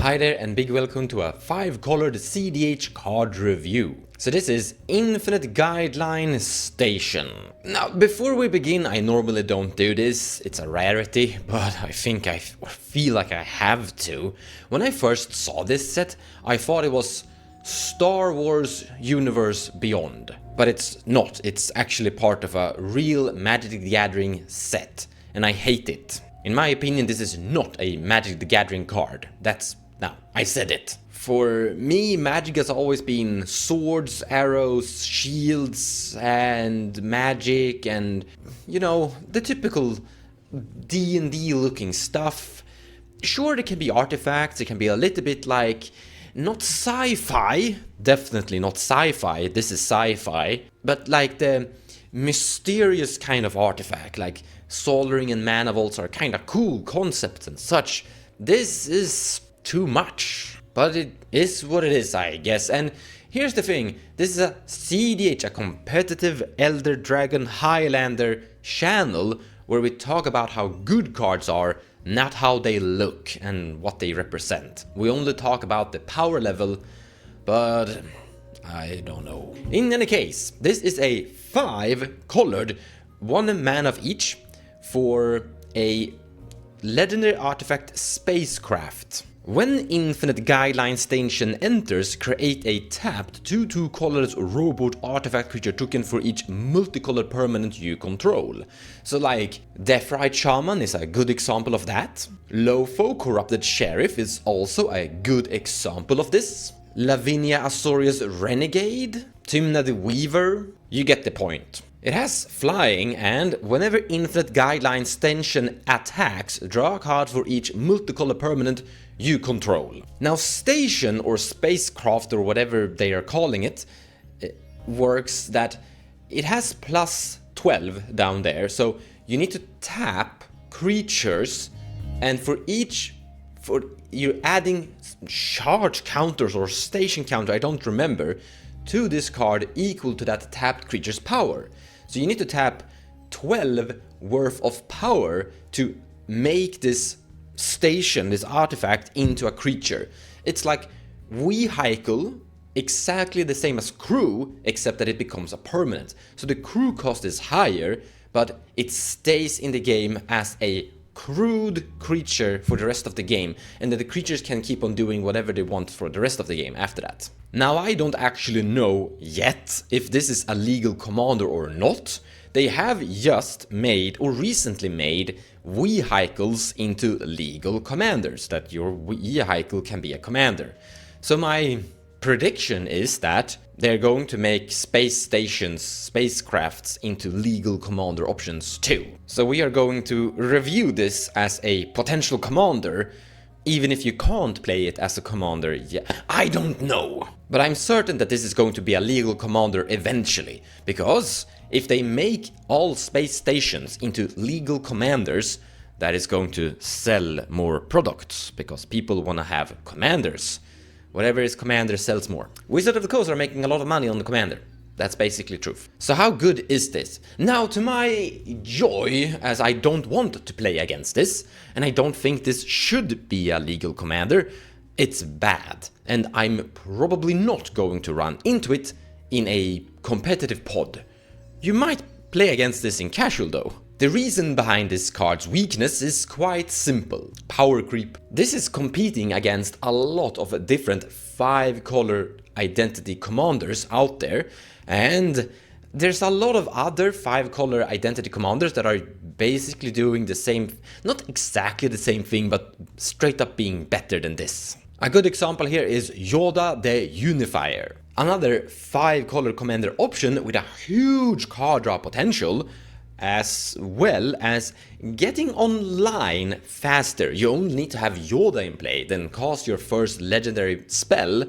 Hi there and big welcome to a 5-colored cEDH card review. So this is Infinite Guideline Station. Now before we begin, I normally don't do this, it's a rarity, but I feel like I have to. When I first saw this set, I thought it was Star Wars Universe Beyond. But it's not, it's actually part of a real Magic the Gathering set, and I hate it. In my opinion, this is not a Magic the Gathering card. Now, I said it. For me, Magic has always been swords, arrows, shields, and magic, and, you know, the typical D&D looking stuff. Sure, there can be artifacts, it can be a little bit like, not sci-fi, definitely not sci-fi, this is sci-fi, but like the mysterious kind of artifact, like Soul Ring and Mana Vaults are kind of cool concepts and such. This is too much, but it is what it is, I guess. And here's the thing, this is a cEDH, a competitive Elder Dragon Highlander channel where we talk about how good cards are, not how they look and what they represent. We only talk about the power level, but I don't know. In any case, this is a 5-colored, 1 mana of each for a legendary artifact Spacecraft. When Infinite Guideline Station enters, create a tapped 2/2 colorless robot artifact creature token for each multicolored permanent you control. So like, Deathrite Shaman is a good example of that. Lofo Corrupted Sheriff is also a good example of this. Lavinia Azorius Renegade, Tymna the Weaver, you get the point. It has flying, and whenever Infinite Guideline Station attacks, draw a card for each multicolored permanent you control. Now Station or Spacecraft or whatever they are calling it, works that it has plus 12 down there, so you need to tap creatures, and you're adding charge counters or station counter, I don't remember, to this card equal to that tapped creature's power. So you need to tap 12 worth of power to make this station, this artifact, into a creature. It's like Vehicle, exactly the same as Crew, except that it becomes a permanent. So the crew cost is higher, but it stays in the game as a crewed creature for the rest of the game, and then the creatures can keep on doing whatever they want for the rest of the game after that. Now I don't actually know yet if this is a legal commander or not. They have just made, or recently made, vehicles into legal commanders, that your vehicle can be a commander. So my prediction is that they're going to make space stations, spacecrafts into legal commander options too. So we are going to review this as a potential commander, even if you can't play it as a commander yet. I don't know. But I'm certain that this is going to be a legal commander eventually, because if they make all space stations into legal commanders, that is going to sell more products, because people want to have commanders. Whatever is commander sells more. Wizards of the Coast are making a lot of money on the commander. That's basically truth. So how good is this? Now, to my joy, as I don't want to play against this, and I don't think this should be a legal commander, it's bad. And I'm probably not going to run into it in a competitive pod. You might play against this in casual though. The reason behind this card's weakness is quite simple. Power creep. This is competing against a lot of different 5-color identity commanders out there, and there's a lot of other 5-color identity commanders that are basically doing the same, not exactly the same thing, but straight up being better than this. A good example here is Yoda the Unifier. Another 5-color commander option with a huge card draw potential, as well as getting online faster. You only need to have Yoda in play, then cast your first legendary spell,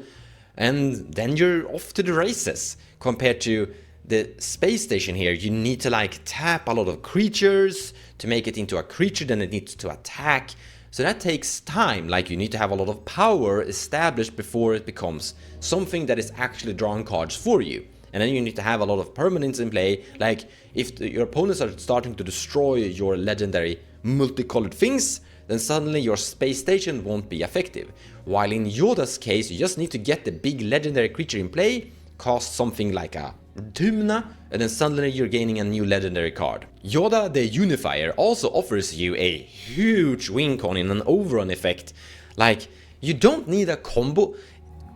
and then you're off to the races. Compared to the space station here, you need to like tap a lot of creatures to make it into a creature, then it needs to attack. So that takes time, like you need to have a lot of power established before it becomes something that is actually drawing cards for you. And then you need to have a lot of permanents in play, like if your opponents are starting to destroy your legendary multicolored things, then suddenly your space station won't be effective. While in Yoda's case, you just need to get the big legendary creature in play, cast something like a Tumna, and then suddenly you're gaining a new legendary card. Yoda the Unifier also offers you a huge win con in an overrun effect. Like, you don't need a combo.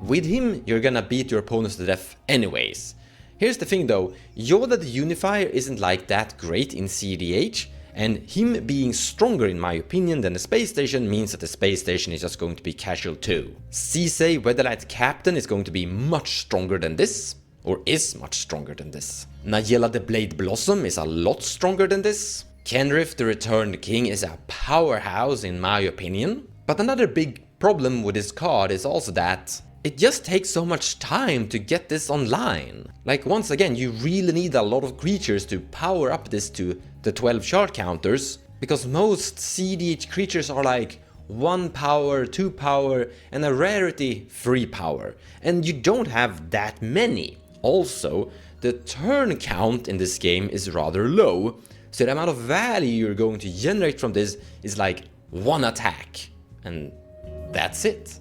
With him, you're gonna beat your opponents to death anyways. Here's the thing though, Yoda the Unifier isn't like that great in cEDH, and him being stronger in my opinion than the space station means that the space station is just going to be casual too. Sisei Weatherlight Captain is going to be much stronger than this, or is much stronger than this. Nayela the Blade Blossom is a lot stronger than this. Kenrith the Returned King is a powerhouse in my opinion. But another big problem with this card is also that it just takes so much time to get this online. Like, once again, you really need a lot of creatures to power up this to the 12 shard counters, because most cEDH creatures are like 1 power, 2 power, and a rarity 3 power, and you don't have that many. Also, the turn count in this game is rather low, so the amount of value you're going to generate from this is like 1 attack, and that's it.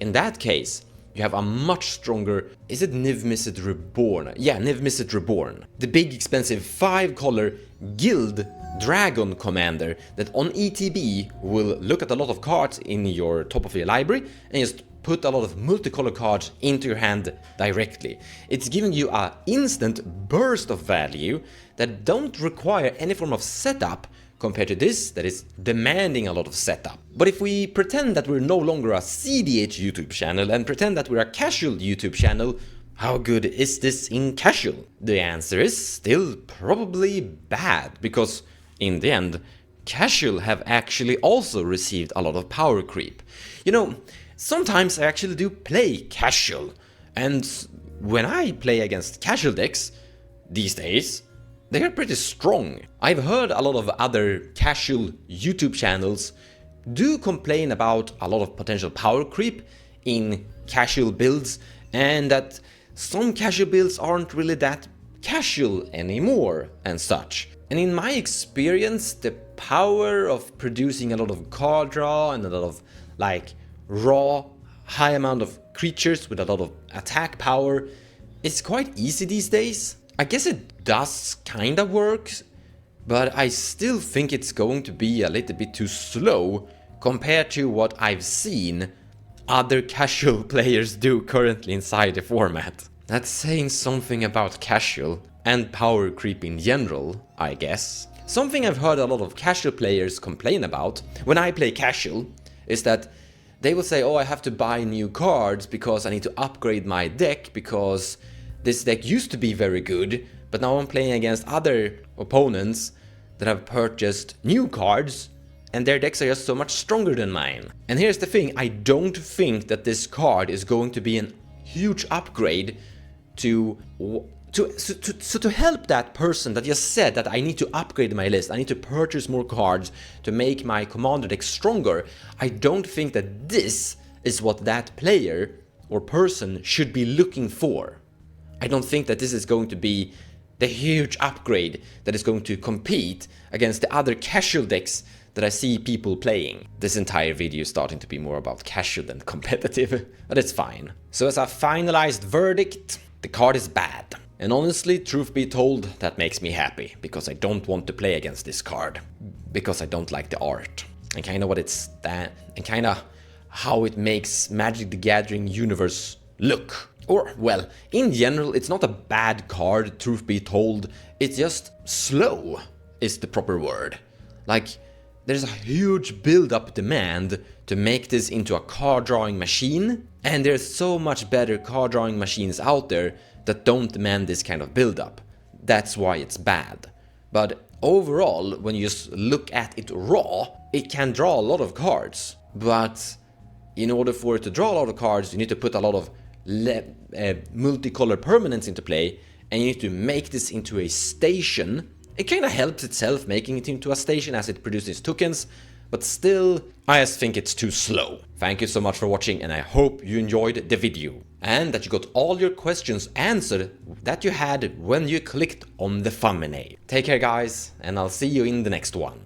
In that case, you have a much stronger, is it Niv Mizzet Reborn? Yeah, Niv Mizzet Reborn. The big expensive 5-color Guild Dragon Commander that on ETB will look at a lot of cards in your top of your library and just put a lot of multicolor cards into your hand directly. It's giving you an instant burst of value that don't require any form of setup compared to this that is demanding a lot of setup. But if we pretend that we're no longer a cEDH YouTube channel and pretend that we're a casual YouTube channel, how good is this in casual? The answer is still probably bad, because in the end, casual have actually also received a lot of power creep. You know, sometimes I actually do play casual, and when I play against casual decks these days, they are pretty strong. I've heard a lot of other casual YouTube channels do complain about a lot of potential power creep in casual builds, and that some casual builds aren't really that casual anymore and such. And in my experience, the power of producing a lot of card draw and a lot of like raw, high amount of creatures with a lot of attack power is quite easy these days. I guess it does kinda work, but I still think it's going to be a little bit too slow compared to what I've seen other casual players do currently inside the format. That's saying something about casual and power creep in general, I guess. Something I've heard a lot of casual players complain about when I play casual is that they will say, oh, I have to buy new cards because I need to upgrade my deck because this deck used to be very good, but now I'm playing against other opponents that have purchased new cards and their decks are just so much stronger than mine. And here's the thing, I don't think that this card is going to be a huge upgrade to help that person that just said that I need to upgrade my list, I need to purchase more cards to make my commander deck stronger. I don't think that this is what that player or person should be looking for. I don't think that this is going to be the huge upgrade that is going to compete against the other casual decks that I see people playing. This entire video is starting to be more about casual than competitive, but it's fine. So as a finalized verdict, the card is bad. And honestly, truth be told, that makes me happy, because I don't want to play against this card. Because I don't like the art. And kinda what it's that, and kinda how it makes Magic the Gathering universe look. Or, well, in general, it's not a bad card, truth be told, it's just slow is the proper word. Like, there's a huge build-up demand to make this into a card drawing machine, and there's so much better card drawing machines out there that don't demand this kind of build-up. That's why it's bad. But overall, when you just look at it raw, it can draw a lot of cards. But in order for it to draw a lot of cards, you need to put a lot of multicolor permanents into play, and you need to make this into a station. It kind of helps itself making it into a station as it produces tokens, but still, I just think it's too slow. Thank you so much for watching, and I hope you enjoyed the video, and that you got all your questions answered that you had when you clicked on the thumbnail. Take care guys, and I'll see you in the next one.